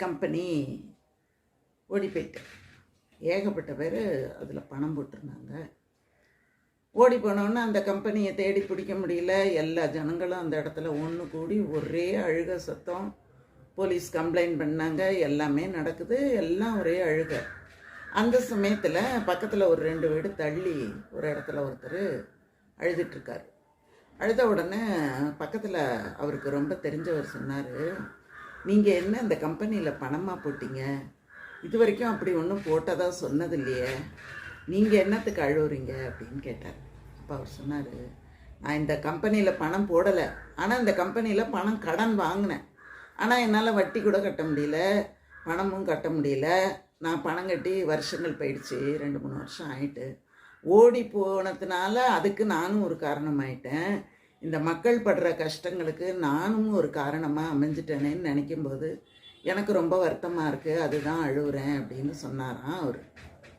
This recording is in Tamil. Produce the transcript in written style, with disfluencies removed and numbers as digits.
கம்பெனி ஓடி போயிட்டு ஏகப்பட்ட பேர் அதில் பணம் போட்டிருந்தாங்க. ஓடி போனோன்னு அந்த கம்பெனியை தேடி பிடிக்க முடியல. எல்லா ஜனங்களும் அந்த இடத்துல ஒன்று கூடி ஒரே அழுக சத்தம். போலீஸ் கம்ப்ளைண்ட் பண்ணாங்க. எல்லாமே நடக்குது, எல்லாம் ஒரே அழுக. அந்த சமயத்தில் பக்கத்தில் ஒரு 2 வீடு தள்ளி ஒரு இடத்துல ஒருத்தர் அழுதுட்டுருக்கார். அழுத உடனே பக்கத்தில் அவருக்கு ரொம்ப தெரிஞ்சவர் சொன்னார், நீங்கள் என்ன இந்த கம்பெனியில் பணமாக போட்டீங்க? இது வரைக்கும் அப்படி ஒன்றும் போட்டதாக சொன்னது இல்லையே, நீங்கள் என்னத்துக்கு அழுவுறீங்க அப்படின்னு கேட்டார். அப்போ அவர் சொன்னார், நான் இந்த கம்பெனியில் பணம் போடலை, ஆனால் இந்த கம்பெனியில் பணம் கடன் வாங்கினேன். ஆனால் என்னால் வட்டி கூட கட்ட முடியல, பணமும் கட்ட முடியல. நான் பணம் கட்டி வருஷங்கள் போயிடுச்சு, 2-3 வருஷம் ஆயிட்டு. ஓடி போனதுனால அதுக்கு நானும் ஒரு காரணமாயிட்டேன். இந்த மக்கள் படுற கஷ்டங்களுக்கு நானும் ஒரு காரணமாக அமைஞ்சிட்டேனேன்னு நினைக்கும்போது எனக்கு ரொம்ப வருத்தமாக இருக்குது, அதுதான் அழுகுறேன் அப்படின்னு சொன்னாராம் அவர்.